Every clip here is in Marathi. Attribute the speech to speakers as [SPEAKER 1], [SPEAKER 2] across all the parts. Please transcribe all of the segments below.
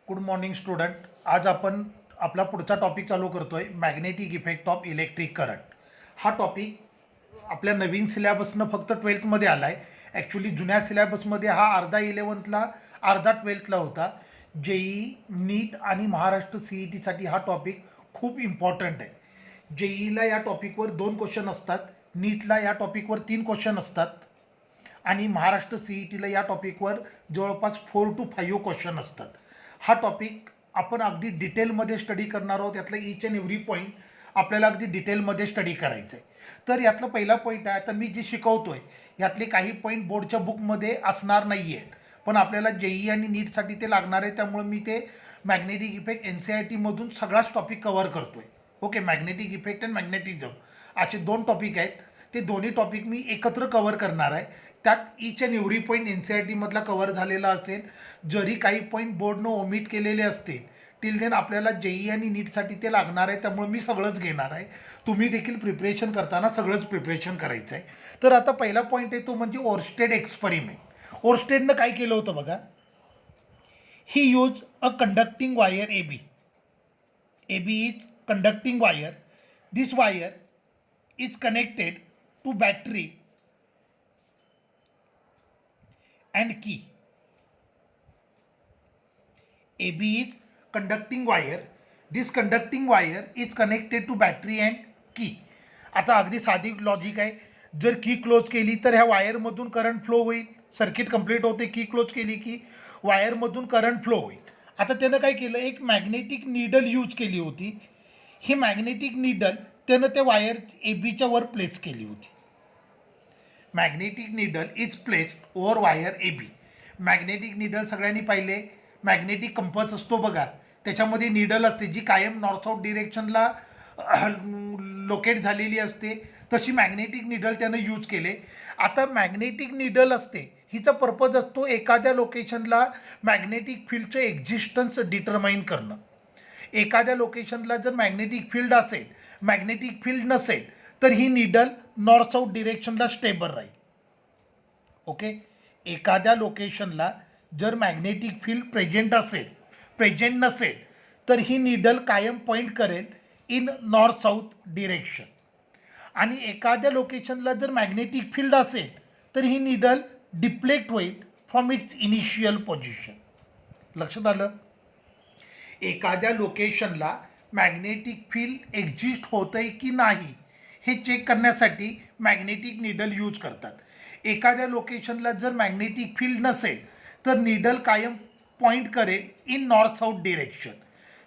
[SPEAKER 1] Good morning student. आज आपण आपला पुढचा टॉपिक चालू करतोय magnetic effect of electric current. हा टॉपिक आपल्या नवीन सिलेबसनं फक्त 12th आला आहे. ॲक्च्युली जुन्या सिलेबसमध्ये हा अर्धा 11thला अर्धा 12thला होता. जेई नीट आणि महाराष्ट्र सी ई टीसाठी हा टॉपिक खूप इम्पॉर्टंट आहे. जेईला या टॉपिकवर 2 क्वेश्चन असतात, नीटला या टॉपिकवर 3 क्वेश्चन असतात आणि महाराष्ट्र सी ई टीला या टॉपिकवर जवळपास 4 to 5 क्वेश्चन असतात. हा टॉपिक आपण अगदी डिटेलमध्ये स्टडी करणार आहोत. यातलं ईच अँड एव्हरी पॉईंट आपल्याला अगदी डिटेलमध्ये स्टडी करायचं आहे. तर यातलं पहिला पॉईंट आहे, आता मी जे शिकवतो आहे यातले काही पॉईंट बोर्डच्या बुकमध्ये असणार नाही आहेत, पण आपल्याला जेई आणि नीटसाठी ते लागणार आहे. त्यामुळे मी ते मॅग्नेटिक इफेक्ट एन सी आय टीमधून सगळाच टॉपिक कवर करतो आहे. Okay, magnetic effect and magnetism असे 2 टॉपिक आहेत. ते दोन्ही टॉपिक मी एकत्र कवर करणार आहे. त्यात ईच अँड एव्हरी पॉईंट एन सी आय टीमधला कवर झालेला असेल. जरी काही पॉईंट बोर्डनं ओमिट केलेले असतील टिल देन आपल्याला जेई आणि नीटसाठी ते लागणार आहे. त्यामुळे मी सगळंच घेणार आहे. तुम्ही देखील प्रिपरेशन करताना सगळंच प्रिपरेशन करायचं आहे. तर आता पहिला पॉईंट आहे तो म्हणजे ओरस्टेड एक्सपेरिमेंट. ओरस्टेडनं काय केलं होतं बघा. He use a conducting wire A B. A B is conducting wire. This wire is connected to battery and key. AB is conducting wire. This conducting wire is connected to battery and key. आता अगदी साधी लॉजिक आहे. जर की क्लोज केली तर ह्या वायरमधून करंट फ्लो होईल. सर्किट कंप्लीट होते. की क्लोज केली की वायरमधून करंट फ्लो होईल. आता त्यानं काय केलं, एक मॅग्नेटिक नीडल यूज केली होती. ही मॅग्नेटिक नीडल त्यानं त्या वायर ए बीच्या वर प्लेस केली होती. Magnetic needle is placed over wire A B. Magnetic needle सगळ्यांनी पाहिले. मॅग्नेटिक कंपस असतो बघा, त्याच्यामध्ये नीडल असते जी कायम नॉर्थ साऊथ डिरेक्शनला लोकेट झालेली असते. तशी मॅग्नेटिक नीडल त्यानं यूज केले. आता मॅग्नेटिक नीडल असते, हिचा पर्पज असतो एखाद्या लोकेशनला मॅग्नेटिक फील्डचं एक्झिस्टन्स डिटरमाइन करणं. एखाद्या लोकेशनला जर मॅग्नेटिक फील्ड असेल, मॅग्नेटिक फील्ड नसेल, तर ही नीडल नॉर्थ साऊथ डिरेक्शनला स्टेबल राहील. ओके, एखाद्या लोकेशनला जर मॅग्नेटिक फील्ड प्रेझेंट नसेल, तर ही नीडल कायम पॉईंट करेल इन नॉर्थ साऊथ डिरेक्शन. आणि एखाद्या लोकेशनला जर मॅग्नेटिक फील्ड असेल, तर ही नीडल डिप्लेक्ट होईल फ्रॉम इट्स इनिशियल पोझिशन. लक्षात आलं. एखाद्या लोकेशनला मॅग्नेटिक फील्ड एक्झिस्ट होतं आहे की नाही हे चेक करण्यासाठी मॅग्नेटिक नीडल यूज करतात. एखाद्या लोकेशनला जर मॅग्नेटिक फील्ड नसेल, तर नीडल कायम पॉईंट करेल इन नॉर्थ साऊथ डिरेक्शन.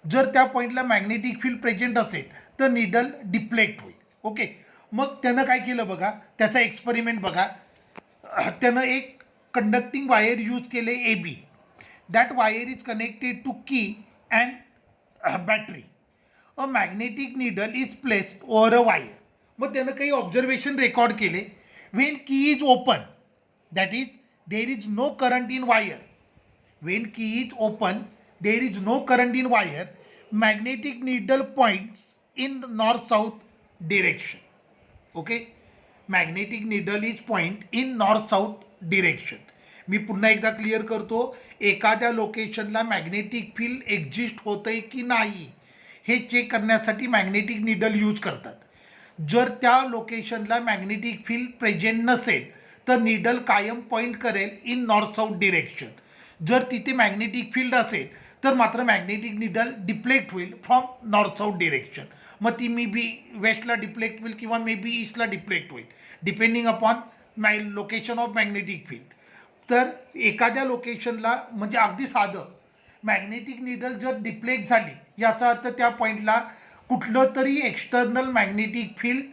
[SPEAKER 1] जर त्या पॉईंटला मॅग्नेटिक फील्ड प्रेझेंट असेल, तर नीडल डिप्लेक्ट होईल. ओके, मग त्यानं काय केलं बघा, त्याचा एक्सपेरिमेंट बघा. त्यानं एक कंडक्टिंग वायर यूज केले A B. That wire is connected to key and battery. A magnetic needle is placed over a wire. मग त्यानं काही ऑब्झर्वेशन रेकॉर्ड केले. When key is open, that is there is no current in wire. When key is open, there is no current in wire. Magnetic needle points in north south direction. Okay, magnetic needle is point in north south direction. मी पुन्हा एकदा क्लिअर करतो. एखाद्या लोकेशनला मॅग्नेटिक फील्ड एक्झिस्ट होतं आहे की नाही हे चेक करण्यासाठी मॅग्नेटिक नीडल यूज करतात. जर त्या लोकेशनला मॅग्नेटिक फील्ड प्रेझेंट नसेल, तर नीडल कायम पॉईंट करेल इन नॉर्थ साऊथ डिरेक्शन. जर तिथे मॅग्नेटिक फील्ड असेल, तर मात्र मॅग्नेटिक नीडल डिप्लेक्ट होईल फ्रॉम नॉर्थ साऊथ डिरेक्शन. मग ती मे बी वेस्टला डिप्लेक्ट होईल किंवा मे बी ईस्टला डिप्लेक्ट होईल, depending upon location of magnetic field. तर एखाद्या लोकेशनला म्हणजे अगदी साधं, मॅग्नेटिक नीडल जर डिप्लेक्ट झाली याचा अर्थ त्या पॉईंटला कुठलं तरी एक्सटर्नल मॅग्नेटिक फील्ड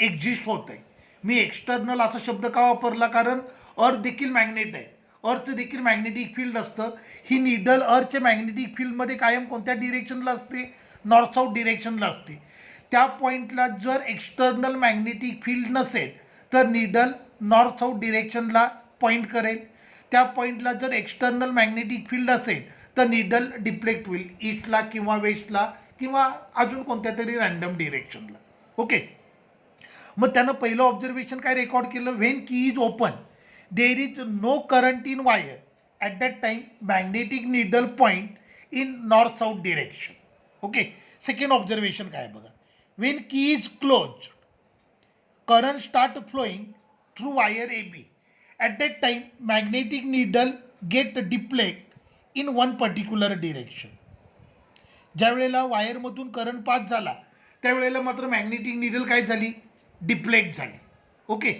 [SPEAKER 1] एक्झिस्ट होतं आहे. मी एक्सटर्नल असा शब्द का वापरला, कारण अर्थ देखील मॅग्नेट आहे. अर्थचं देखील मॅग्नेटिक फील्ड असतं. ही नीडल अर्थच्या मॅग्नेटिक फील्डमध्ये कायम कोणत्या डिरेक्शनला असते, नॉर्थ साऊथ डिरेक्शनला असते. त्या पॉईंटला जर एक्सटर्नल मॅग्नेटिक फील्ड नसेल, तर नीडल नॉर्थ साऊथ डिरेक्शनला पॉईंट करेल. त्या पॉईंटला जर एक्सटर्नल मॅग्नेटिक फील्ड असेल, तर नीडल डिप्लेक्ट होईल ईस्टला किंवा वेस्टला किंवा अजून कोणत्या तरी रँडम डिरेक्शनला. ओके, मग त्यानं पहिलं ऑब्झर्वेशन काय रेकॉर्ड केलं. When key is open, there is no current in wire. at that time magnetic needle point in north south direction. Okay, second observation काय बघा, when key is closed current start flowing through wire AB. At that time magnetic needle get deflect in one particular direction. ज्या वेळेला वायरमधून करंट पास झाला त्यावेळेला मात्र मॅग्नेटिक निडल काय झाली, डिफ्लेक्ट झाली. ओके,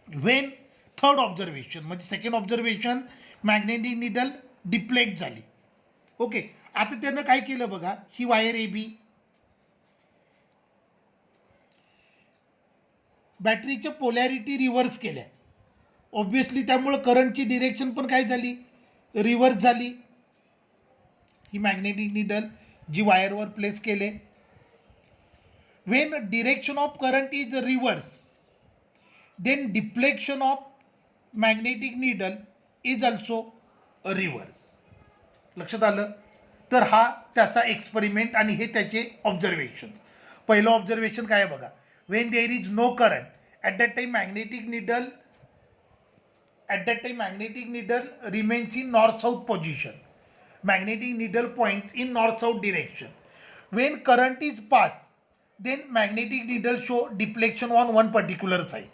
[SPEAKER 1] वेन थर्ड ऑब्झर्वेशन म्हणजे second observation magnetic needle deflect झाली. ओके, आता त्यानं काय केलं बघा, ही वायर ए बी बॅटरीच्या पोलॅरिटी रिव्हर्स केल्या ऑब्विसली, त्यामुळं करंटची डिरेक्शन पण काय झाली, रिव्हर्स झाली. ही मॅग्नेटिक निडल जी वायरवर प्लेस केले. When direction of current is reverse then deflection of magnetic needle is also reverse. लक्षात आलं. तर हा त्याचा एक्सपेरिमेंट आणि हे त्याचे ऑब्झर्वेशन. पहिलं ऑब्झर्वेशन काय बघा, when there is no current at that time magnetic needle remains in north south position. magnetic needle points in north south direction. When current is passed then magnetic needle show deflection on one particular side.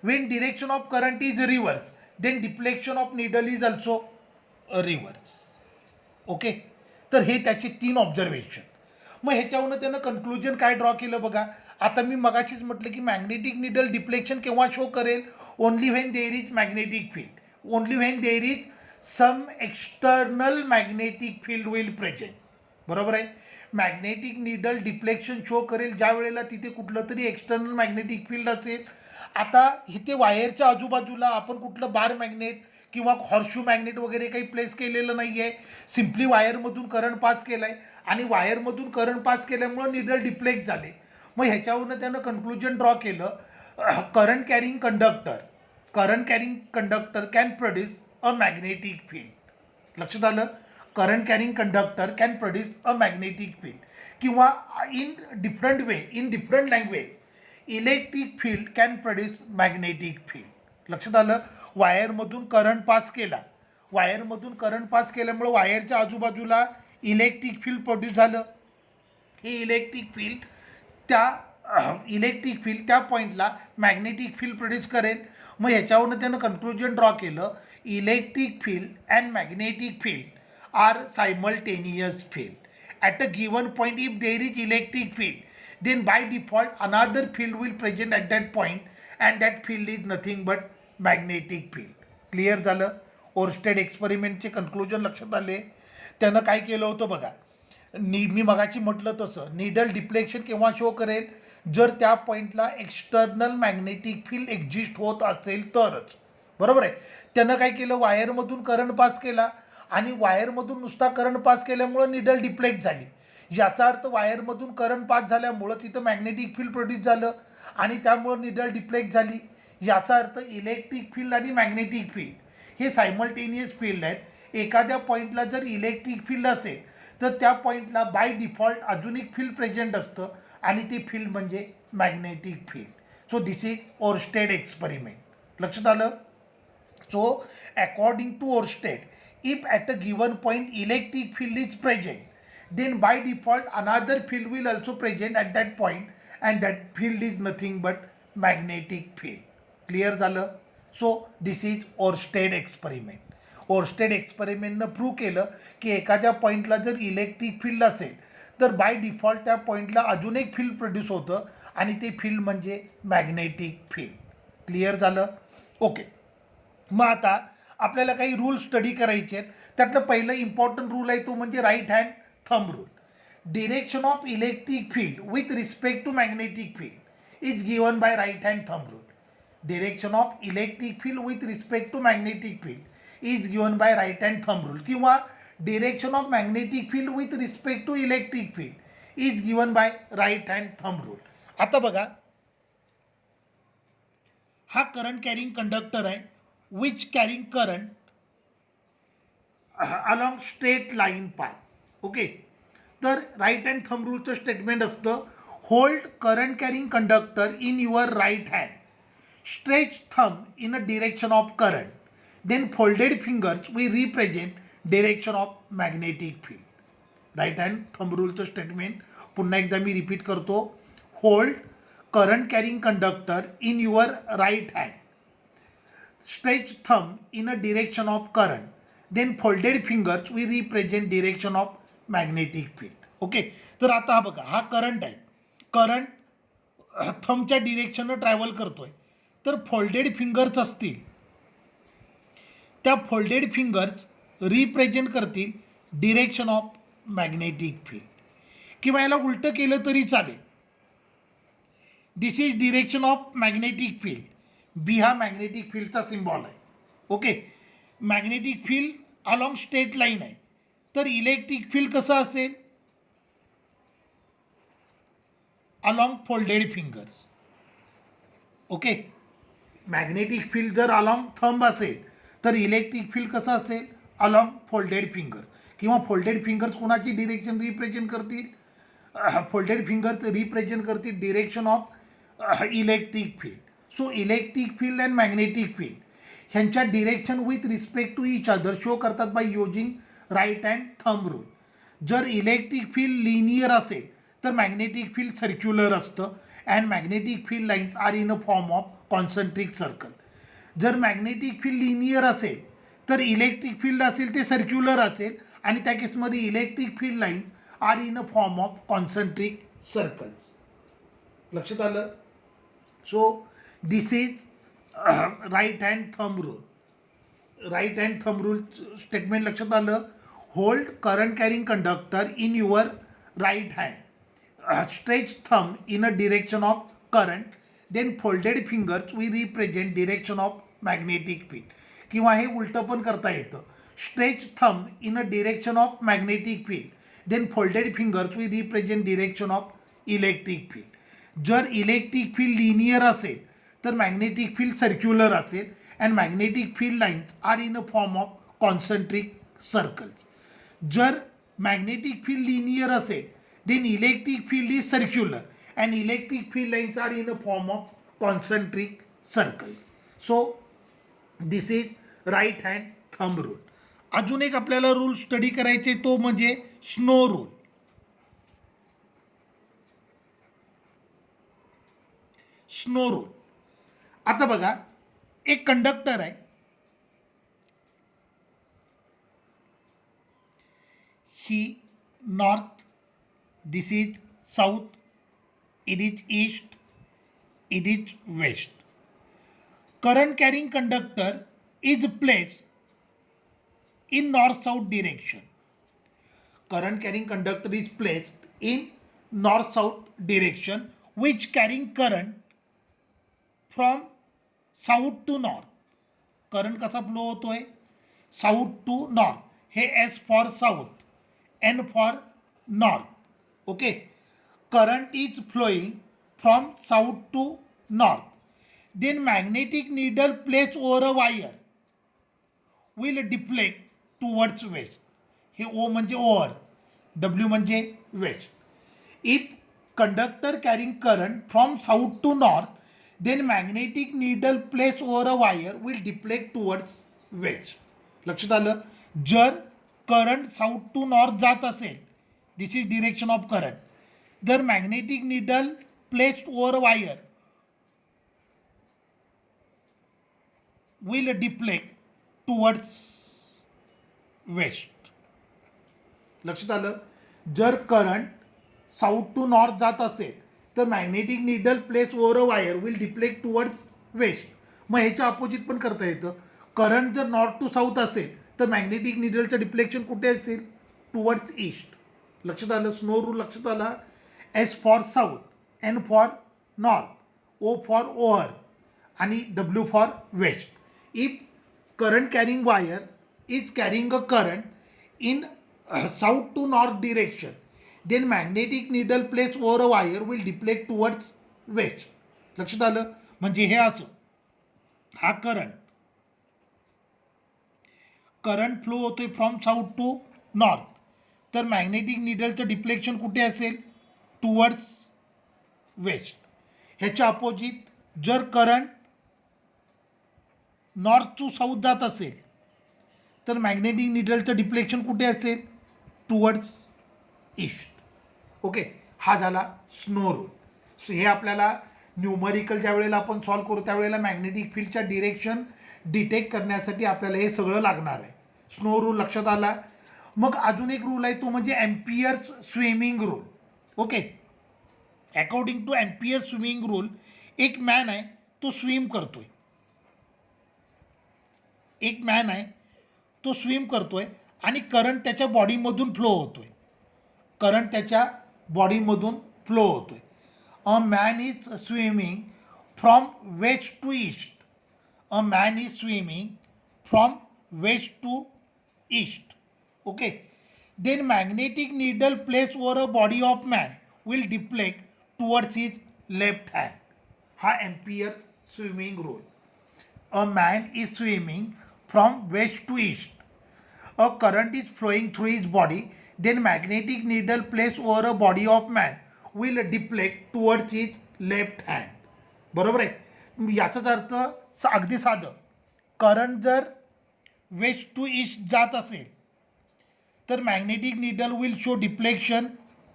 [SPEAKER 1] When direction of current is reverse then deflection of needle is also reverse. Okay, तर हे त्याचे 3 ऑब्झर्वेशन. मग ह्याच्यावरून त्यानं कन्क्लुजन काय ड्रॉ केलं बघा. आता मी मगाशीच म्हटलं की मॅग्नेटिक निडल डिफ्लेक्शन केव्हा शो करेल, only when there is magnetic field, only when there is some external magnetic field will present. बरोबर आहे. मॅग्नेटिक निडल डिफ्लेक्शन शो करेल ज्या वेळेला तिथे कुठलं तरी एक्सटर्नल मॅग्नेटिक फील्ड असेल. आता इथे वायरच्या आजूबाजूला आपण कुठलं बार मॅग्नेट किंवा हॉर्शू मॅग्नेट वगैरे काही प्लेस केलेलं नाही आहे. सिम्पली वायरमधून करंट पास केला आहे आणि वायरमधून करंट पास केल्यामुळं निडल डिफ्लेक्ट झाले. मग ह्याच्यावरून त्यानं कन्क्लुजन ड्रॉ केलं, current carrying conductor can produce a magnetic field. लक्षात आलं. Current carrying conductor can produce a magnetic field किंवा in different language electric field can produce magnetic field. लक्षात आलं. वायरमधून करंट पास केल्यामुळं वायरच्या आजूबाजूला इलेक्ट्रिक फील्ड प्रोड्यूस झालं. हे इलेक्ट्रिक फील्ड त्या पॉईंटला मॅग्नेटिक फील्ड प्रोड्यूस करेल. मग ह्याच्यावरून त्यानं कन्क्लुजन ड्रॉ केलं, electric field and magnetic field are simultaneous field. At a given point if there is electric field then by default another field will present at that point and that field is nothing but magnetic field. Clear झालं. ओरस्टेड एक्सपेरिमेंटचे कन्क्लुजन लक्षात आले. त्यानं काय केलं होतं बघा, मी मगाची म्हटलं तसं निडल डिफ्लेक्शन केव्हा शो करेल, जर त्या पॉईंटला एक्सटर्नल मॅग्नेटिक फील्ड एक्झिस्ट होत असेल तरच. बरोबर आहे. त्यानं काय केलं, वायरमधून करंट पास केला आणि वायरमधून नुसता करंट पास केल्यामुळं निडल डिफ्लेक्ट झाली. याचा अर्थ वायरमधून करंट पास झाल्यामुळं तिथं मॅग्नेटिक फील्ड प्रोड्यूस झालं आणि त्यामुळं निडल डिफ्लेक्ट झाली. याचा अर्थ इलेक्ट्रिक फील्ड आणि मॅग्नेटिक फील्ड हे सायमल्टेनियस फील्ड आहेत. एखाद्या पॉईंटला जर इलेक्ट्रिक फील्ड असेल तर त्या पॉईंटला बाय डिफॉल्ट अजून एक फील्ड प्रेझेंट असतं आणि ते फील्ड म्हणजे magnetic field. So this is Oersted experiment. लक्षात आलं. So according to Oersted, if at a given point electric field is present then by default another field will also present at that point and that field is nothing but magnetic field. Clear झालं. So this is Oersted experiment. Oersted एक्सपेरिमेंटनं प्रूव्ह केलं की एखाद्या पॉईंटला जर इलेक्ट्रिक फील्ड असेल तर बाय डिफॉल्ट त्या पॉईंटला अजून एक फील्ड प्रोड्यूस होतं आणि ते फील्ड म्हणजे मॅग्नेटिक फील्ड. क्लिअर झालं. ओके, मग आता आपल्याला काही रूल स्टडी करायचे आहेत. त्यातलं पहिलं इम्पॉर्टंट रूल आहे तो म्हणजे right hand thumb rule. Direction of electric field with respect to magnetic field is given by right hand thumb rule. Direction of electric field with respect to magnetic field is given by right hand thumb rule किंवा direction of magnetic field with respect to electric field is given by right hand thumb rule. आता बघा, हा करंट कॅरिंग कंडक्टर आहे which carrying current along straight line path. Okay, तर राईट हँड थंब रूलचं स्टेटमेंट असतं, hold current carrying conductor in your right hand, stretch thumb in a direction of current, then folded fingers we represent direction of magnetic field. Right hand thumb रूलचं स्टेटमेंट पुन्हा एकदा मी रिपीट करतो. Hold current carrying conductor in your right hand, stretch thumb in a direction of current, then folded fingers we represent direction of magnetic field. Okay, तर आता हा बघा, हा करंट आहे. करंट थंबच्या डिरेक्शननं ट्रॅव्हल करतोय. तर फोल्डेड फिंगर्स असतील, त्या फोल्डेड फिंगर्स रिप्रेझेंट करतील डिरेक्शन ऑफ मॅग्नेटिक फील्ड. किंवा याला उलटं केलं तरी चालेल. This is direction of magnetic field. B हा मॅग्नेटिक फील्डचा सिम्बॉल आहे. Okay, magnetic field along straight line आहे. तर इलेक्ट्रिक फील्ड कसं असेल? Along folded fingers. Okay, magnetic field जर अलॉंग थंब असेल तर इलेक्ट्रिक फील्ड कसं असेल? Along folded fingers. किंवा फोल्डेड फिंगर्स कोणाची डिरेक्शन रिप्रेझेंट करतील? फोल्डेड फिंगर्स रिप्रेझेंट करतील direction of electric field. So electric field and magnetic field ह्यांच्या direction with respect to each other show करतात by using right hand thumb rule. जर इलेक्ट्रिक फील्ड लिनियर असेल तर मॅग्नेटिक फील्ड सर्क्युलर असतं and magnetic field lines are in a form of concentric circle. जर मॅग्नेटिक फील्ड लिनियर असेल तर इलेक्ट्रिक फील्ड असेल ते सर्क्युलर असेल आणि त्या केसमध्ये electric field lines are in a form of concentric circles. लक्षात आलं? So this is right hand thumb rule. Right hand thumb rule statement लक्षात आलं? Hold current carrying conductor in your right hand, stretch thumb in a direction of current, then folded fingers we represent direction of magnetic field. किंवा हे उलटं पण करता येतं. Stretch thumb in a direction of magnetic field, then folded fingers we represent direction of electric field. जर इलेक्ट्रिक फील्ड लिनियर असेल तर मॅग्नेटिक फील्ड सर्क्युलर असेल and magnetic field lines are in a form of concentric circles. जर मॅग्नेटिक फील्ड लिनियर असेल then electric field is circular and electric field lines are in a form of concentric circle. So this is right hand thumb rule. अजून एक आपल्याला रूल स्टडी करायचे तो म्हणजे स्नो रूल. Snow rule. आता बघा, एक कंडक्टर आहे. ही north, this is south, it is east, it is west. Current carrying conductor is placed in north-south direction. Current carrying conductor is placed in north-south direction which carrying current from south to north. Current कसा फ्लो होतोय? South to north. हे S for south, N for north. Okay, current is flowing from south to north. Then magnetic needle place over a wire will deflect towards west. हे ओ म्हणजे ओव्हर, डब्ल्यू म्हणजे west. If conductor carrying current from south to north then magnetic needle place over a wire will deflect towards west. लक्षात आलं? जर करंट साऊथ टू नॉर्थ जात असेल, दिस इज डिरेक्शन ऑफ करंट, जर magnetic needle placed over a wire will deflect towards west. लक्षात आलं? जर करंट साऊथ टू नॉर्थ जात असेल तर magnetic needle place over a wire will deflect towards waste. मग ह्याच्या अपोजिट पण करता येतं. करंट जर नॉर्थ टू साऊथ असेल तर मॅग्नेटिक नीडलचं डिफ्लेक्शन कुठे असेल? Towards east. लक्षात आलं? स्नो रूल लक्षात आला? S for south, N for north, O for over आणि W for west. If current carrying wire is carrying a current in south to north direction then magnetic needle placed over a wire will deflect towards west. लक्षात आलं? म्हणजे हे असं, हा करंट फ्लो होतोय फ्रॉम साऊथ टू नॉर्थ, तर मॅग्नेटिक निडलचं डिफ्लेक्शन कुठे असेल? Towards waste. ह्याच्या अपोजिट जर करंट नॉर्थ टू साऊथ जात असेल तर मॅग्नेटिक निडलचं डिफ्लेक्शन कुठे असेल? Towards east. ओके, हा झाला स्नो रूल. सो हे आपल्याला न्यूमरिकल ज्या वेळेला आपण सॉल्व करू त्यावेळेला मॅग्नेटिक फील्डच्या डिरेक्शन डिटेक्ट करण्यासाठी आपल्याला हे सगळं लागणार आहे. स्नो रूल लक्षात आला. मग अजून एक रूल आहे तो म्हणजे amperes swimming rule. Okay, according two ampere swimming rule एक मॅन आहे तो स्विम करतोय, एक मॅन आहे तो स्विम करतोय आणि करंट त्याच्या बॉडीमधून फ्लो होतोय, करंट त्याच्या बॉडीमधून फ्लो होतोय. A man is swimming from west to east. A man is swimming from west to east. Okay, then magnetic needle placed over a body of man will deflect towards his left hand. हा ampere swimming rule. A man is swimming from west to east. A current is flowing through his body. Then magnetic needle placed over a body of man will deflect towards his left hand. बरोबर आहे. याचाच अर्थ अगदी साधं, करंट जर वेस्ट टू ईस्ट जात असेल तर magnetic needle will show deflection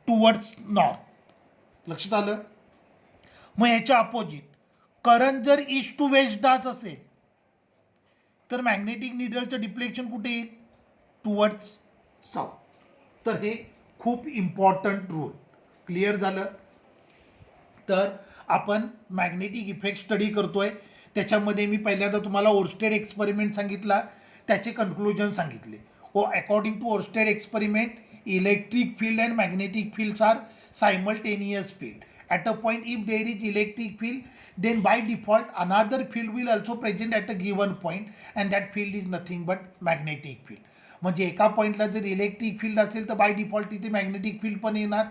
[SPEAKER 1] towards north. लक्षात आलं. मग ह्याच्या अपोजिट करंट जर ईस्ट टू वेस्ट जात असेल तर मॅग्नेटिक निडलचं डिफ्लेक्शन कुठे येईल? Towards south. तर हे खूप इम्पॉर्टंट रूल. क्लिअर झालं. तर आपण मॅग्नेटिक इफेक्ट स्टडी करतोय. त्याच्यामध्ये मी पहिल्यांदा तुम्हाला ओर्स्टेड एक्सपेरिमेंट सांगितला, त्याचे कन्क्लुजन सांगितले. According to Oersted experiment, electric field and magnetic fields are simultaneous field. At a point, if there is electric field, then by default another field will also present at a given point, and that field is nothing but magnetic field. म्हणजे एका पॉईंटला जर इलेक्ट्रिक फील्ड असेल तर बाय डिफॉल्ट तिथे मॅग्नेटिक फील्ड पण येणार,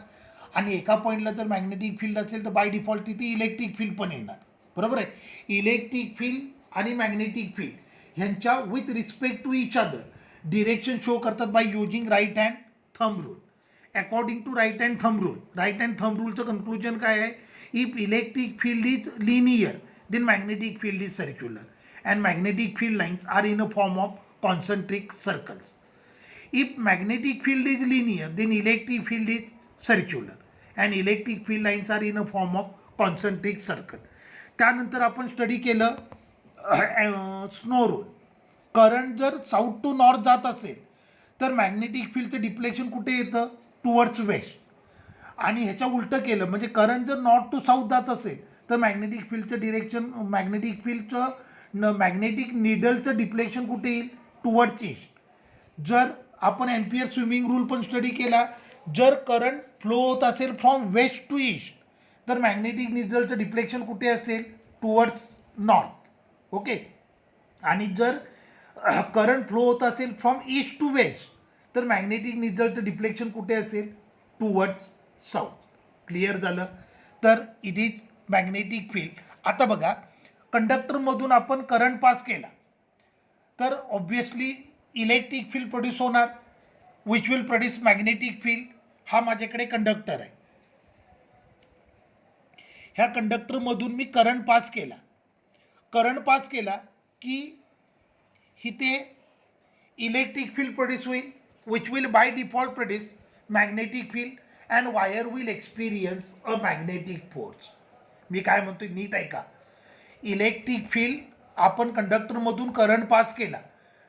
[SPEAKER 1] आणि एका पॉईंटला जर मॅग्नेटिक फील्ड असेल तर बाय डिफॉल्ट तिथे इलेक्ट्रिक फील्ड पण येणार. बरोबर आहे. इलेक्ट्रिक फील्ड आणि मॅग्नेटिक फील्ड ह्यांच्या with respect to each other direction show करतात by using right hand thumb rule. According to right hand thumb rule, right hand thumb रूलचं कन्क्लुजन काय आहे? If electric field is linear then magnetic field is circular and magnetic field lines are in a form of concentric circles. If magnetic field is linear then electric field is circular and electric field lines are in a form of concentric circle. त्यानंतर आपण स्टडी केलं स्नो रूल. करंट जर साऊथ टू नॉर्थ जात असेल तर मॅग्नेटिक फील्डचं डिफ्लेक्शन कुठे येतं? Towards west. आणि ह्याच्या उलटं केलं म्हणजे करंट जर नॉर्थ टू साऊथ जात असेल तर मॅग्नेटिक फील्डचं डिरेक्शन, मॅग्नेटिक फील्डचं मॅग्नेटिक निडलचं डिफ्लेक्शन कुठे येईल? Towards east. जर आपण एम्पियर स्विमिंग रूल पण स्टडी केला, जर करंट फ्लो होत असेल फ्रॉम वेस्ट टू ईस्ट तर मॅग्नेटिक निडलचं डिफ्लेक्शन कुठे असेल? Towards north. ओके, आणि जर करंट फ्लो होत असेल फ्रॉम ईस्ट टू वेस्ट तर मॅग्नेटिक निडलचं डिफ्लेक्शन कुठे असेल? Towards south. क्लिअर झालं. तर इट इज मॅग्नेटिक फील्ड. आता बघा, कंडक्टरमधून आपण करंट पास केला तर ऑब्वियसली इलेक्ट्रिक फील्ड प्रोड्यूस होणार, which will produce magnetic field. हा माझ्याकडे कंडक्टर आहे. ह्या कंडक्टरमधून मी करंट पास केला, करंट पास केला की इथे इलेक्ट्रिक फील्ड प्रोड्यूस होईल, which will by default produce magnetic field and wire will experience a magnetic force. मी काय म्हणतोय नीट ऐका. इलेक्ट्रिक फील्ड आपण कंडक्टरमधून करंट पास केला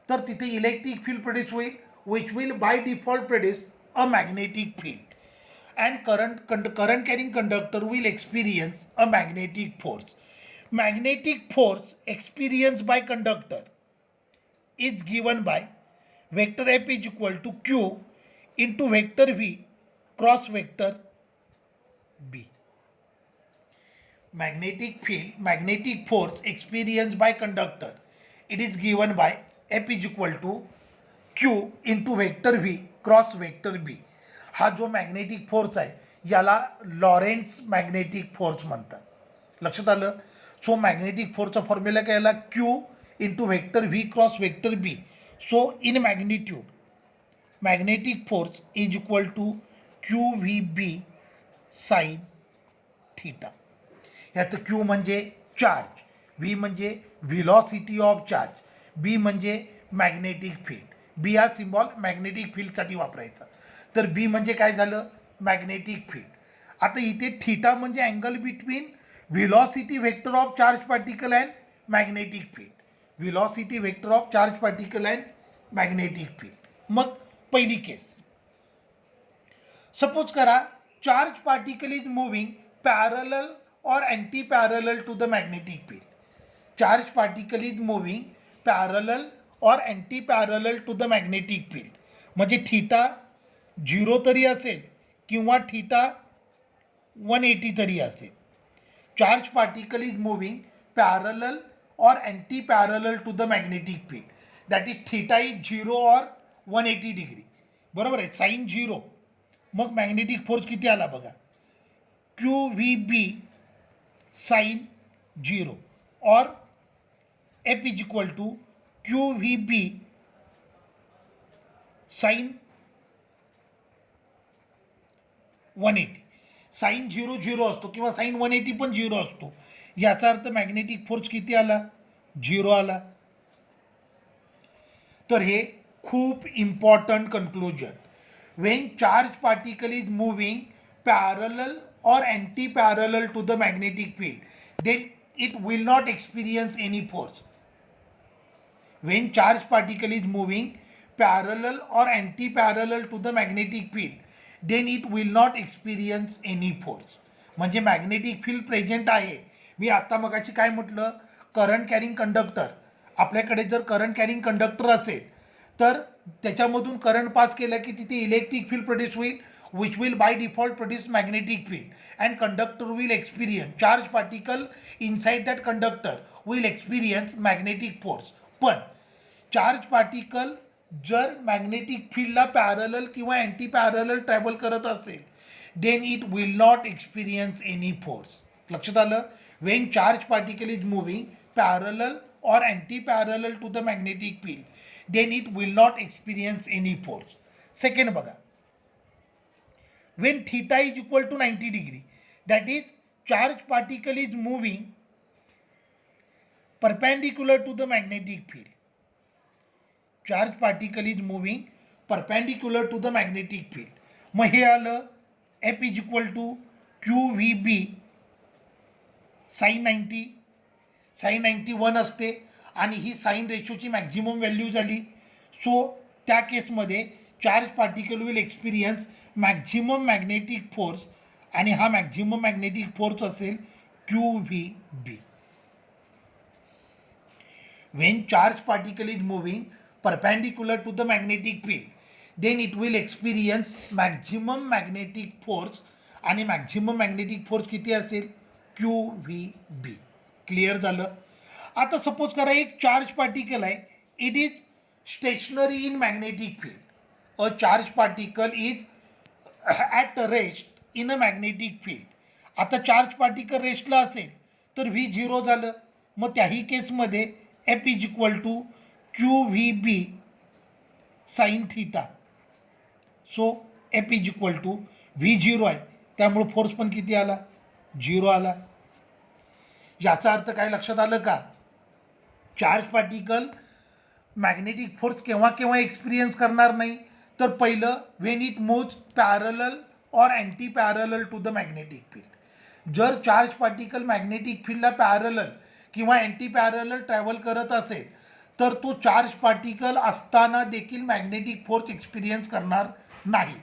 [SPEAKER 1] तर तिथे इलेक्ट्रिक फील्ड प्रोड्यूस होईल, which will by default produce a magnetic field and current carrying conductor will experience a magnetic force. Magnetic force experienced by conductor is given by vector F is equal to Q into vector V cross vector B. Magnetic force experienced by conductor, it is given by F is equal to Q into vector V cross vector B. हा जो मॅग्नेटिक फोर्स आहे याला लॉरेन्ट्झ मॅग्नेटिक फोर्स म्हणतात. लक्षात आलं. सो मॅग्नेटिक फोर्सचा फॉर्म्युला काय आला? Q into vector V cross vector B. So in magnitude magnetic force is equal to Q V B sine theta. याचं क्यू म्हणजे चार्ज, व्ही म्हणजे व्हिलॉसिटी ऑफ चार्ज. बी म्हणजे मॅग्नेटिक फील्ड. बी हा सिम्बॉल मॅग्नेटिक फील्डसाठी वापरायचा. तर बी म्हणजे काय झालं, मॅग्नेटिक फील्ड. आता इथे थीटा म्हणजे angle between velocity vector of charge particle and magnetic field. Velocity vector of charge particle and magnetic field. मग पहिली केस, सपोज करा charge particle is moving parallel or anti-parallel to the magnetic field. Charge particle is moving parallel or anti-parallel to the magnetic field. म्हणजे थीटा 0 तरी असेल किंवा थीटा 180 तरी असेल. Charge particle is moving parallel or anti-parallel to the magnetic field. That is theta is 0 or 180 degree. बरोबर आहे, साइन 0. मग मॅग्नेटिक फोर्स किती आला बघा, QVB साइन 0 और F is equal to QVB sine 180. Sine 0 0 असतो किंवा साइन 180 पण 0 असतो. याचा अर्थ मॅग्नेटिक फोर्स किती आला, 0 आला. तर हे खूप important conclusion. When charge particle is moving parallel or anti-parallel to the magnetic field, then it will not experience any force. When charged particle is moving parallel or anti-parallel to the magnetic field, then it will not experience any force. म्हणजे मॅग्नेटिक फील्ड प्रेझेंट आहे. मी आत्ता मगाशी काय म्हटलं, करंट कॅरिंग कंडक्टर. आपल्याकडे जर करंट कॅरिंग कंडक्टर असेल तर त्याच्यामधून करंट पास केलं की तिथे इलेक्ट्रिक फील्ड प्रोड्यूस होईल, which will by default produce magnetic field, and conductor will experience, charge particle inside that conductor will experience magnetic force. पण चार्ज पार्टिकल जर मॅग्नेटिक फील्डला पॅरलल किंवा अँटी पॅरलल ट्रॅव्हल करत असेल then it will not experience any force. लक्षात आलं. When charge particle is moving parallel और anti parallel to the magnetic field then it will not experience any force. Second बघा, when theta is equal to 90 degree, that is charge particle is moving perpendicular to the magnetic field. Charge particle is moving perpendicular to the magnetic field. मग हे आलं F is equal to QVB sin 90. sin 91 असते आणि ही साइन रेशोची मॅक्झिमम व्हॅल्यू झाली. सो त्या केसमध्ये charge particle will experience maximum magnetic force आणि हा मॅक्झिमम मॅग्नेटिक फोर्स असेल QVB. When charge particle is moving perpendicular to the magnetic field then it will experience maximum magnetic force आणि मॅक्झिमम मॅग्नेटिक फोर्स किती असेल, QVB. क्लिअर झालं. आता सपोज करा एक चार्ज पार्टिकल आहे, it is stationary in magnetic field. A charge particle is at rest in a magnetic field. आता चार्ज पार्टिकल रेस्टला असेल तर V0 झालं. मग त्याही केसमध्ये F is equal to QVB sine theta. So F is equal to V0 आहे त्यामुळं फोर्स पण किती आला, 0 आला. याचा अर्थ काय लक्षात आलं का, चार्ज पार्टिकल मॅग्नेटिक फोर्स केव्हा केव्हा एक्सपिरियन्स करणार नाही, तर पहिलं व्हेन इट मूव्स पॅरलल और anti parallel to the magnetic field. जर चार्ज पार्टिकल मॅग्नेटिक फील्डला पॅरलल किंवा अँटी पॅरलल ट्रॅव्हल करत असेल तर तो चार्ज पार्टिकल असताना देखील मॅग्नेटिक फोर्स एक्सपिरियन्स करणार नाही.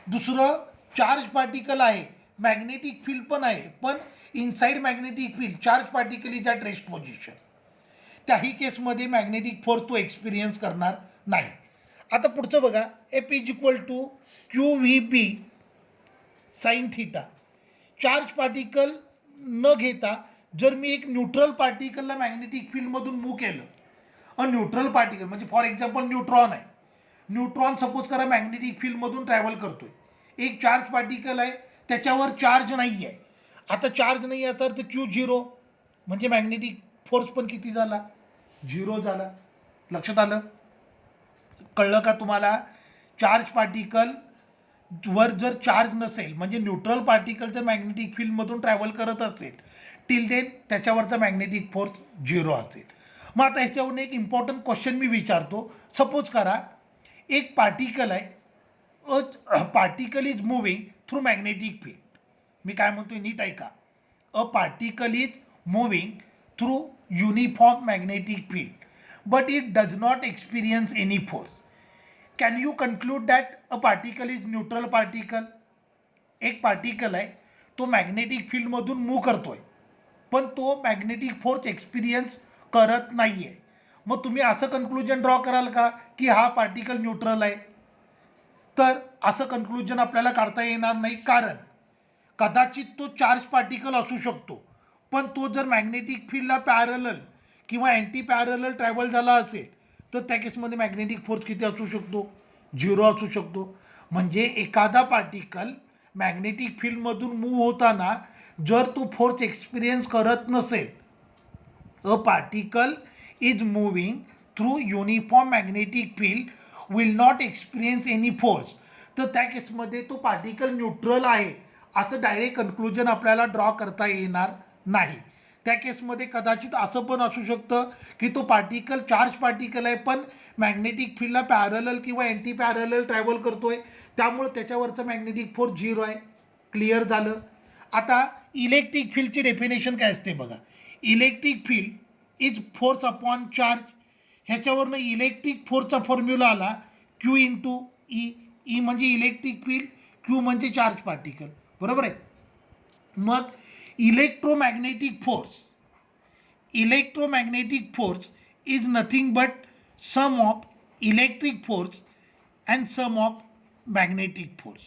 [SPEAKER 1] दुसरं, चार्ज पार्टिकल आहे, मॅग्नेटिक फील्ड पण आहे, पण inside magnetic field charge particle is at rest position. त्याही केसमध्ये मॅग्नेटिक फोर्स तो एक्सपिरियन्स करणार नाही. आता पुढचं बघा, F is equal to QVB sine theta. Charge particle न घेता जर मी एक न्यूट्रल पार्टिकलला मॅग्नेटिक फील्डमधून मूव्ह केलं, न्यूट्रल पार्टिकल म्हणजे फॉर एक्झाम्पल न्यूट्रॉन आहे. न्यूट्रॉन सपोज करा मॅग्नेटिक फील्डमधून ट्रॅव्हल करतोय. एक चार्ज पार्टिकल आहे त्याच्यावर चार्ज नाही आहे. आता चार्ज नाही याचा अर्थ Q0 म्हणजे मॅग्नेटिक फोर्स पण किती झाला, 0 झाला. लक्षात आलं, कळलं का तुम्हाला. चार्ज पार्टिकल वर जर चार्ज नसेल म्हणजे न्यूट्रल पार्टिकल जर मॅग्नेटिक फील्डमधून ट्रॅव्हल करत असेल टिल देन त्याच्यावरचा मॅग्नेटिक फोर्स 0 असेल. मग आता ह्याच्यावरून एक इम्पॉर्टंट क्वेश्चन मी विचारतो. सपोज करा एक पार्टिकल आहे, particle is moving through magnetic field. मी काय म्हणतोय नीट ऐका. A particle is moving through uniform magnetic field but it does not experience any force. Can you conclude that a particle is neutral particle. एक पार्टिकल आहे, तो मॅग्नेटिक फील्डमधून मूव्ह करतोय पण तो मॅग्नेटिक फोर्स एक्सपिरियन्स करत नाही आहे. मग तुम्ही असं कन्क्लुजन ड्रॉ कराल का की हा पार्टिकल न्यूट्रल आहे. तर असं कन्क्लुजन आपल्याला काढता येणार नाही, कारण कदाचित तो चार्ज पार्टिकल असू शकतो पण तो जर मॅग्नेटिक फील्डला पॅरलल किंवा अँटी पॅरलल ट्रॅव्हल झाला असेल तर त्या केसमध्ये मॅग्नेटिक फोर्स किती असू शकतो, 0 असू शकतो. म्हणजे एखादा पार्टिकल मॅग्नेटिक फील्डमधून मूव्ह होताना जर तो फोर्स एक्सपिरियन्स करत नसेल, अ particle is moving through uniform magnetic field will not experience any force, तर त्या केसमध्ये तो पार्टिकल न्यूट्रल आहे असं डायरेक्ट कन्क्लुजन आपल्याला ड्रॉ करता येणार नाही. त्या केसमध्ये कदाचित असं पण असू शकतं की तो पार्टिकल चार्ज पार्टिकल आहे पण मॅग्नेटिक फील्डला पॅरलल किंवा अँटी पॅरलल ट्रॅव्हल करतोय, त्यामुळे त्याच्यावरचं मॅग्नेटिक फोर्स 0 आहे. क्लिअर झालं. आता इलेक्ट्रिक फील्डची डेफिनेशन काय असते बघा. Electric field is force upon charge. ह्याच्यावरनं इलेक्ट्रिक फोर्सचा फॉर्म्युला आला क्यू इंटू ई. ई म्हणजे इलेक्ट्रिक फील्ड, क्यू म्हणजे चार्ज पार्टिकल, बरोबर आहे. मग electromagnetic force is nothing but sum of electric force and sum of magnetic force.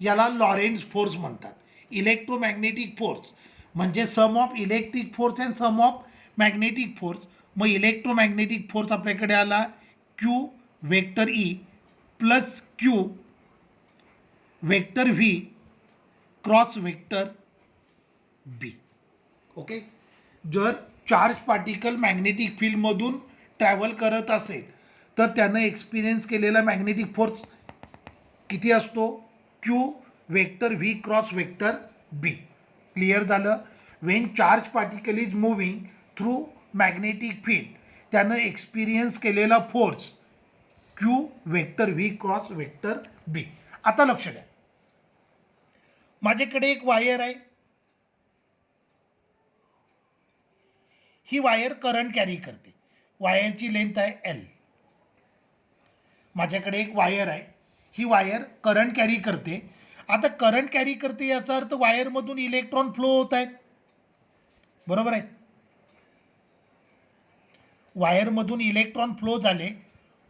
[SPEAKER 1] याला लॉरेन्झ फोर्स म्हणतात. इलेक्ट्रोमॅग्नेटिक फोर्स म्हणजे sum of electric force and sum of magnetic force. मग इलेक्ट्रोमॅग्नेटिक फोर्स आपल्याकडे आला Q vector E plus Q vector V cross vector बी. ओके. जर चार्ज पार्टिकल मॅग्नेटिक फील्डमधून ट्रॅव्हल करत असेल तर त्यानं एक्सपिरियन्स केलेला मॅग्नेटिक फोर्स किती असतो, Q vector V cross vector B. Clear झालं. When charge particle is moving through magnetic field त्यानं एक्सपिरियन्स केलेला force Q vector V cross vector B. आता लक्ष द्या, माझ्याकडे एक वायर आहे. ही वायर करंट कॅरी करते. वायरची लेंथ आहे एल. माझ्याकडे एक वायर आहे, ही वायर करंट कॅरी करते. आता करंट कॅरी करते याचा अर्थ वायरमधून इलेक्ट्रॉन फ्लो होत आहेत, बरोबर आहे. वायरमधून इलेक्ट्रॉन फ्लो झाले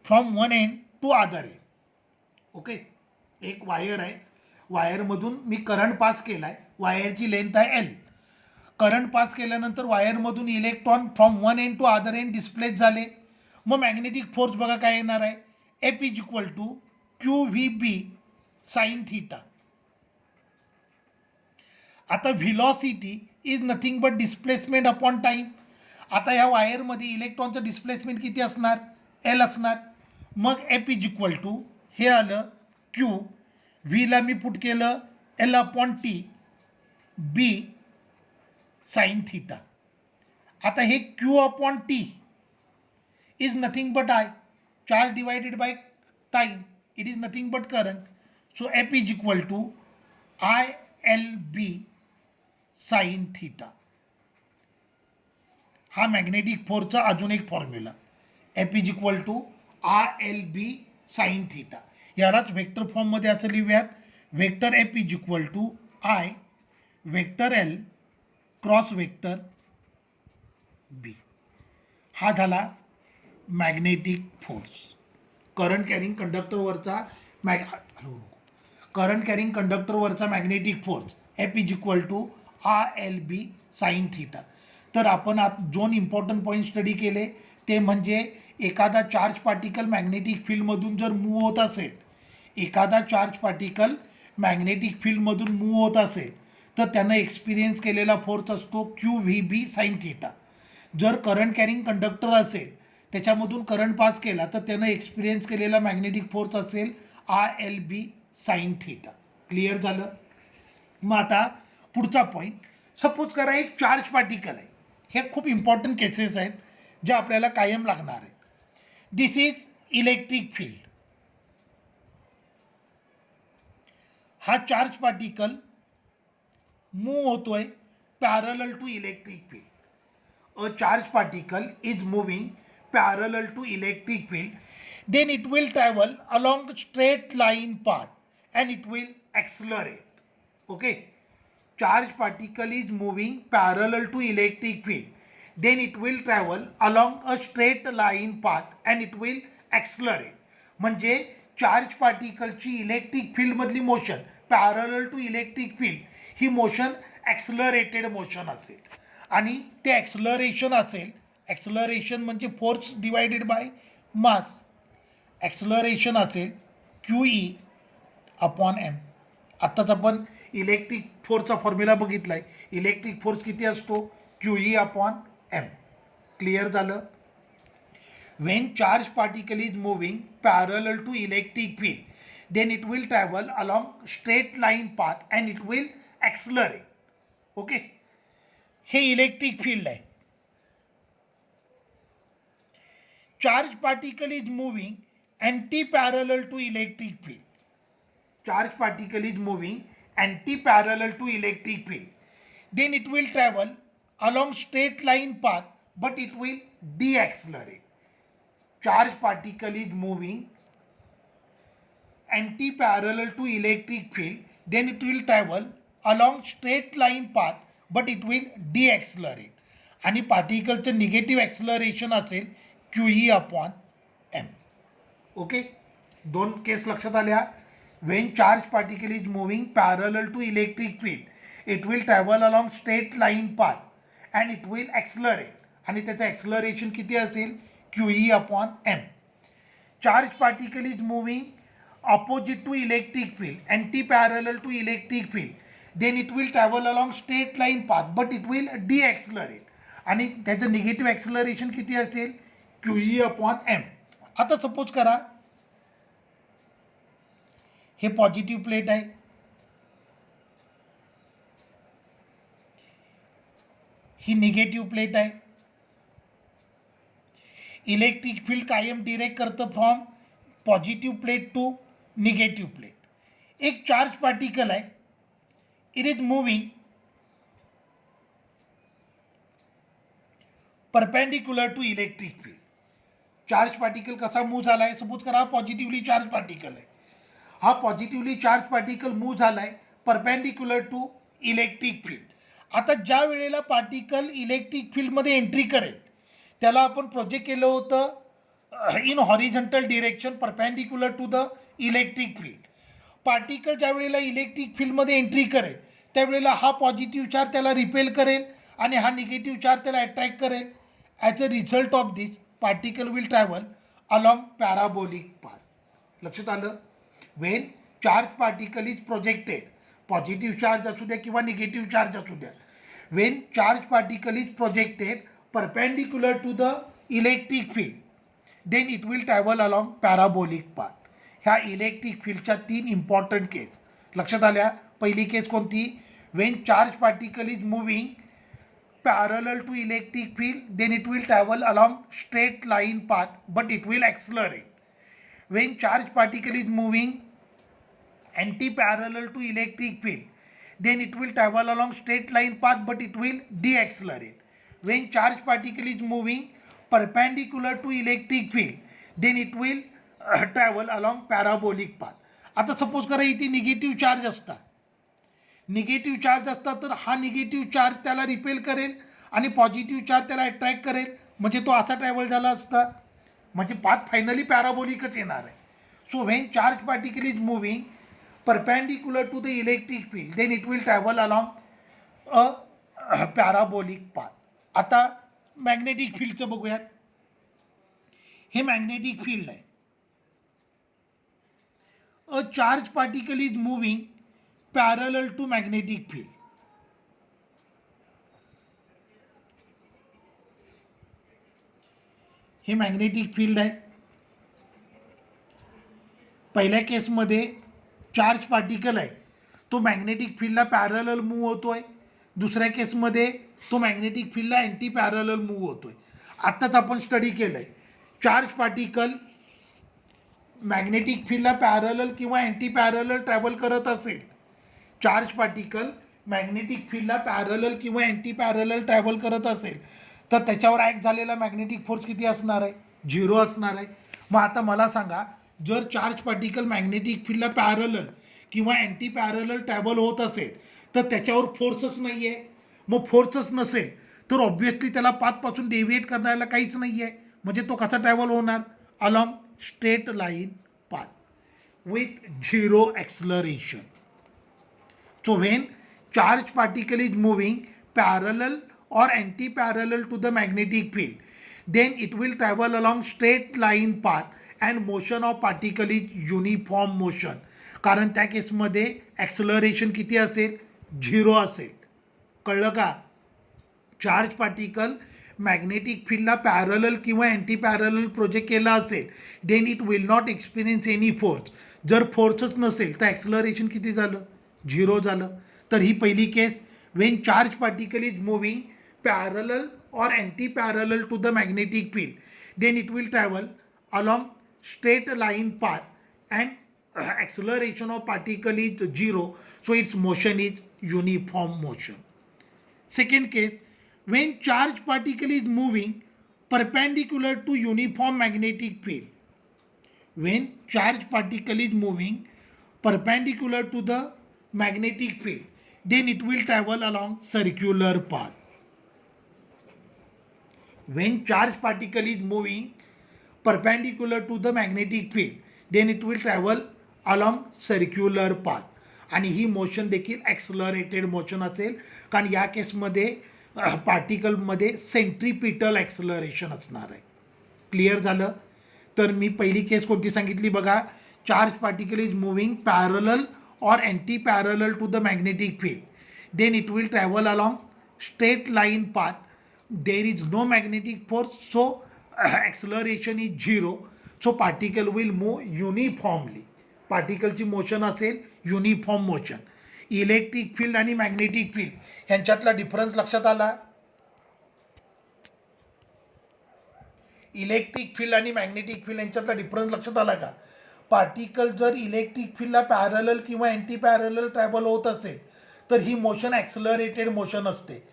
[SPEAKER 1] from one end to other end. Okay. एक वायर आहे, वायरमधून मी करंट पास केला आहे, वायरची लेंथ आहे एल. करंट पास केल्यानंतर वायरमधून electron from one end to other end displace झाले. मग मॅग्नेटिक फोर्स बघा काय येणार आहे, F is equal to Q V B sine theta. आता velocity is nothing but displacement upon time. आता ह्या वायरमध्ये इलेक्ट्रॉनचं डिस्प्लेसमेंट किती असणार, एल असणार. मग एफ इज इक्वल टू हे आलं क्यू, व्हीला मी पुट केलं L upon T B sine theta. आता हे Q upon T is nothing but I, charge divided by time, it is nothing but current. So F is equal to I L B sine theta. हा मॅग्नेटिक फोर्सचा अजून एक formula. F is equal to I L B sine theta. यालाच वेक्टर फॉर्ममध्ये असं लिहूयात, vector F is equal to I vector L cross vector B. हा झाला मॅग्नेटिक फोर्स. करंट कॅरिंग कंडक्टरवरचा करंट कॅरिंग कंडक्टरवरचा magnetic force F is equal to I L B sine theta. तर आपण आज दोन इम्पॉर्टंट पॉईंट स्टडी केले, ते म्हणजे एखादा चार्ज पार्टिकल मॅग्नेटिक फील्डमधून जर मूव्ह होत असेल, एखादा चार्ज पार्टिकल मॅग्नेटिक फील्डमधून मूव्ह होत असेल तर त्यानं एक्सपिरियन्स केलेला फोर्स असतो Q V B sine theta. जर करंट कॅरिंग कंडक्टर असेल, त्याच्यामधून करंट पास केला तर त्यानं एक्सपिरियन्स केलेला मॅग्नेटिक फोर्स असेल I L B sine theta. Clear झालं. मग आता पुढचा पॉईंट, सपोज करा एक चार्ज पार्टिकल आहे. हे खूप इम्पॉर्टंट केसेस आहेत ज्या आपल्याला कायम लागणार आहेत. This is electric field. हा चार्ज पार्टिकल मूव होतोय parallel to electric field. A charge particle is moving parallel to electric field. Then it will travel along straight line path and it will accelerate. Okay, charge particle is moving parallel to electric field. Then it will travel along a straight line path and it will accelerate. म्हणजे चार्ज पार्टिकलची इलेक्ट्रिक फील्ड मधली motion parallel to electric field ही मोशन ॲक्सलरेटेड मोशन असेल. आणि ते ॲक्सलरेशन असेल, ॲक्सलरेशन म्हणजे force divided by mass. Acceleration असेल QE अपॉन M. आत्ताच आपण इलेक्ट्रिक फोर्सचा फॉर्म्युला बघितला आहे. इलेक्ट्रिक फोर्स किती असतो? QE upon M. क्लिअर झालं? When charge particle is moving parallel to electric field then it will travel along straight line path and it will accelerate. Okay, हे इलेक्ट्रिक फील्ड आहे. Charge particle is moving anti-parallel to electric field. Charge particle is moving anti-parallel to electric field. Then it will travel along straight line path, but it will de-accelerate. Charge particle is moving anti-parallel to electric field. Then it will travel along straight line path, but it will de-accelerate. आणि पार्टिकलचं निगेटिव्ह ॲक्सलरेशन असेल QE अपॉन M. ओके, दोन केस लक्षात आल्या. When charge particle is moving parallel to electric field it will travel along straight line path and it will accelerate. आणि त्याचं ॲक्सलरेशन किती असेल? QE upon M. Charge particle is moving opposite to electric field anti parallel to electric field then it will travel along straight line path but it will de ॲक्सलरेट. आणि त्याचं निगेटिव्ह ॲक्सलरेशन किती असेल? QE upon M. आता सपोज करा हे पॉझिटिव्ह प्लेट आहे, ही निगेटिव्ह प्लेट आहे. इलेक्ट्रिक फील्ड कायम डिरेक्ट करतं from positive plate to negative plate. एक चार्ज पार्टिकल आहे, it is moving perpendicular to electric field. Charge particle कसा मूव्ह झाला आहे? सपोज करा हा पॉझिटिव्हली चार्ज पार्टिकल आहे. हा पॉझिटिव्हली चार्ज पार्टिकल मूव्ह झाला आहे परपेंडिक्युलर टू इलेक्ट्रिक फील्ड. आता ज्या वेळेला पार्टिकल इलेक्ट्रिक फील्डमध्ये एंट्री करेल त्याला आपण प्रोजेक्ट केलं होतं in horizontal direction perpendicular to the electric field. Particle ज्या वेळेला इलेक्ट्रिक फील्डमध्ये एंट्री करेल त्यावेळेला हा पॉझिटिव्ह चार्ज त्याला रिपेल करेल आणि हा निगेटिव्ह चार्ज त्याला अट्रॅक्ट करेल. As a result of this particle will travel along parabolic path. लक्षात आलं? When charge particle is projected, positive charge असू द्या किंवा निगेटिव्ह चार्ज असू द्या, when charge particle is projected perpendicular to the electric field then it will travel along parabolic path. ह्या इलेक्ट्रिक फील्डच्या 3 इम्पॉर्टंट केस लक्षात आल्या. पहिली केस कोणती? When charge particle is moving parallel to electric field then it will travel along straight line path but it will accelerate. When charge particle is moving anti-parallel to electric field then it will travel along straight line path but it will de-accelerate. When charge particle is moving perpendicular to electric field then it will travel along parabolic path. आता सपोज करा इथे निगेटिव्ह चार्ज असतात, निगेटिव्ह चार्ज असतात तर हा निगेटिव्ह चार्ज त्याला रिपेल करेल आणि पॉझिटिव्ह चार्ज त्याला अट्रॅक्ट करेल. म्हणजे तो असा ट्रॅव्हल झाला असता, म्हणजे पाथ फायनली पॅराबोलिकच येणार आहे. So when charge particle is moving perpendicular to the electric field then it will travel along a parabolic path. आता मॅग्नेटिक फील्डचं बघूयात. हे मॅग्नेटिक फील्ड आहे. A charge particle is moving parallel to magnetic field. हे मॅग्नेटिक फील्ड आहे. पहिल्या केसमध्ये चार्ज पार्टिकल आहे तो मॅग्नेटिक फील्डला पॅरलल मूव्ह होतोय. दुसऱ्या केसमध्ये तो मॅग्नेटिक फील्डला अँटी पॅरलल मूव्ह होतो आहे. आत्ताच आपण स्टडी केलं आहे, चार्ज पार्टिकल मॅग्नेटिक फील्डला पॅरलल किंवा अँटी पॅरलल ट्रॅव्हल करत असेल, चार्ज पार्टिकल मॅग्नेटिक फील्डला पॅरलल किंवा अँटी पॅरलल ट्रॅव्हल करत असेल तर त्याच्यावर ॲक्ट झालेला मॅग्नेटिक फोर्स किती असणार आहे? 0 असणार आहे. मग आता मला सांगा, जर चार्ज पार्टिकल मॅग्नेटिक फील्डला पॅरलल किंवा अँटी पॅरलल ट्रॅव्हल होत असेल तर त्याच्यावर फोर्सच नाही आहे. मग फोर्सच नसेल तर ऑब्व्हियसली त्याला पाथपासून डेव्हिएट करायला काहीच नाही आहे. म्हणजे तो कसा ट्रॅव्हल होणार? Along straight line path with 0 acceleration. So when charged particle is moving parallel or anti-parallel to the magnetic field, then it will travel along straight line path and motion of particle is uniform motion. कारण त्या केसमध्ये ॲक्सलरेशन किती असेल? 0 असेल. कळलं का? चार्ज पार्टिकल मॅग्नेटिक फील्डला पॅरलल किंवा अँटी पॅरलल प्रोजेक्ट केला असेल then it will not experience any force. जर फोर्सच नसेल तर ॲक्सलरेशन किती झालं? 0 झालं. तर ही पहिली case. When charge particle is moving parallel or anti parallel to the magnetic field then it will travel along straight line path and acceleration of particle is 0, so its motion is uniform motion. Second case, when charged particle is moving perpendicular to uniform magnetic field, when charged particle is moving perpendicular to the magnetic field, then it will travel along circular path. When charged particle is moving perpendicular to the magnetic field, then it will travel along circular path. आणि ही मोशन देखील ॲक्सलरेटेड मोशन असेल, कारण या केसमध्ये पार्टिकलमध्ये सेंट्रीपिटल ॲक्सलरेशन असणार आहे. क्लिअर झालं? तर मी पहिली केस कोणती सांगितली बघा, charge particle is moving parallel or anti parallel to the magnetic field then it will travel along straight line path. There is no magnetic force, so acceleration is 0, so particle will move uniformly. पार्टिकलची मोशन असेल युनिफॉर्म मोशन. इलेक्ट्रिक फील्ड आणि मॅग्नेटिक फील्ड यांच्यातला डिफरन्स लक्षात आला? इलेक्ट्रिक फील्ड आणि मॅग्नेटिक फील्ड यांच्यातला डिफरन्स लक्षात आला का? पार्टिकल जर इलेक्ट्रिक फील्डला पॅरलल किंवा अँटी पॅरलल ट्रॅव्हल होत असेल तर ही मोशन ॲक्सलरेटेड मोशन असते.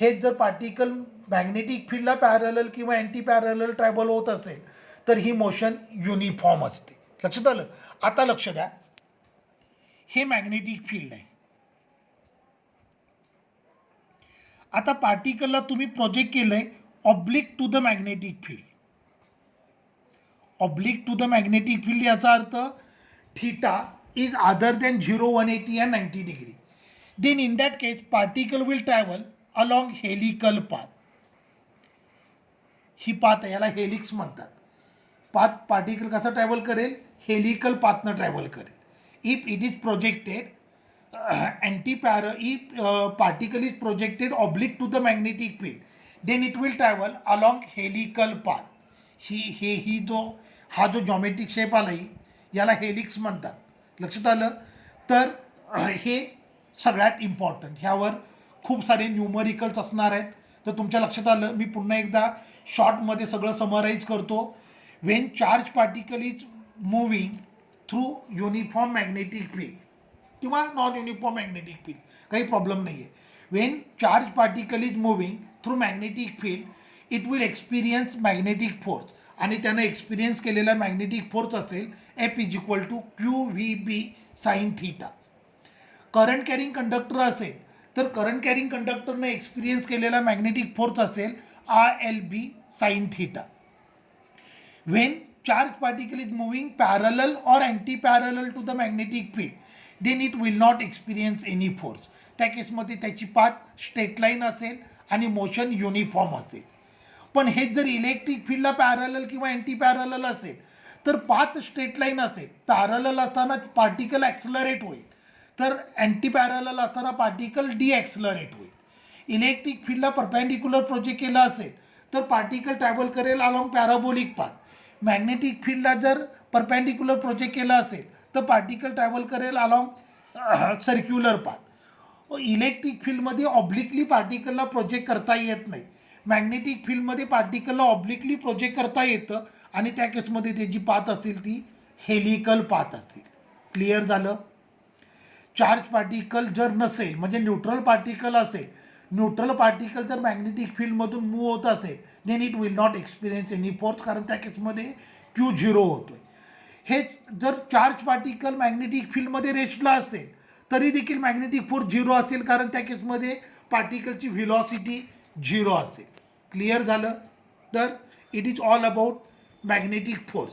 [SPEAKER 1] हेच जर पार्टिकल मॅग्नेटिक फील्डला पॅरलल किंवा अँटी पॅरलल ट्रॅव्हल होत असेल तर ही मोशन युनिफॉर्म असते. लक्षात आलं? आता लक्ष द्या, हे मॅग्नेटिक फील्ड आहे. आता पार्टिकलला तुम्ही प्रोजेक्ट केलंय oblique to the magnetic field. Oblique to the magnetic field याचा अर्थ theta is other than 0, 180 and 90 degree. Then in that case particle will travel along helical path. ही पाथ आहे, याला हेलिक्स म्हणतात. पाथ पार्टिकल कसा ट्रॅव्हल करेल? हेलिकल पाथनं ट्रॅव्हल करेल. If it is projected if particle is projected oblique to the magnetic field, then it will travel along helical path. हा जो जॉमेट्रिक शेप आला याला हेलिक्स म्हणतात. लक्षात आलं? तर हे सगळ्यात इम्पॉर्टंट. ह्यावर खूप सारे न्यूमरिकल्स असणार आहेत. तर तुमच्या लक्षात आलं? मी पुन्हा एकदा शॉर्टमध्ये सगळं समराईज करतो. When charge particle is moving through uniform magnetic field किंवा नॉन युनिफॉर्म मॅग्नेटिक फील्ड, काही प्रॉब्लेम नाही आहे. When charge particle is moving through magnetic field it will experience magnetic force. आणि त्यानं एक्सपिरियन्स केलेला मॅग्नेटिक फोर्स असेल F is equal to QVB sine theta. Current carrying conductor असेल तर करंट कॅरिंग कंडक्टरनं एक्सपिरियन्स केलेला मॅग्नेटिक फोर्स असेल ILB sine theta. When charged particle is moving parallel or anti-parallel to the magnetic field, then it will not experience any force. त्या केसमध्ये त्याची पाथ स्ट्रेट लाईन असेल आणि मोशन युनिफॉर्म असेल. पण हेच जर इलेक्ट्रिक फील्डला पॅरलल किंवा अँटी पॅरलल असेल तर पाथ स्ट्रेट लाईन असेल. पॅरलल असताना पार्टिकल ॲक्सलरेट होईल, तर अँटी पॅरलल असताना पार्टिकल डिॲक्सलरेट होईल. इलेक्ट्रिक फील्डला परपेंडिक्युलर प्रोजेक्ट केला असेल तर पार्टिकल ट्रॅव्हल करेल अलॉंग पॅराबोलिक पाथ. मॅग्नेटिक फील्डला जर परपेंडिक्युलर प्रोजेक्ट केला असेल तर पार्टिकल ट्रॅव्हल करेल अलॉंग सर्क्युलर पाथ. इलेक्ट्रिक फील्डमध्ये ऑब्लिकली पार्टिकलला प्रोजेक्ट करता येत नाही. मॅग्नेटिक फील्डमध्ये पार्टिकलला ऑब्लिकली प्रोजेक्ट करता येतं आणि त्या केसमध्ये त्याची पाथ असेल ती हेलिकल पाथ असेल. क्लिअर झालं. चार्ज पार्टिकल जर नसेल म्हणजे न्यूट्रल पार्टिकल असेल, न्यूट्रल पार्टिकल जर मॅग्नेटिक फील्डमधून मूव्ह होत असेल then it will not experience any force, कारण त्या केसमध्ये क्यू झिरो होतोय. हेच जर चार्ज पार्टिकल मॅग्नेटिक फील्डमध्ये रेस्टला असेल तरी देखील मॅग्नेटिक फोर्स झिरो असेल, कारण त्या केसमध्ये पार्टिकलची व्हिलॉसिटी झिरो असेल. क्लिअर झालं. तर it is all about magnetic force.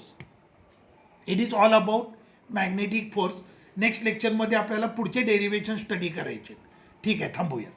[SPEAKER 1] It is all about magnetic force. Next लेक्चरमध्ये आपल्याला पुढचे डेरिव्हेशन स्टडी करायचे. ठीक आहे, थांबूया.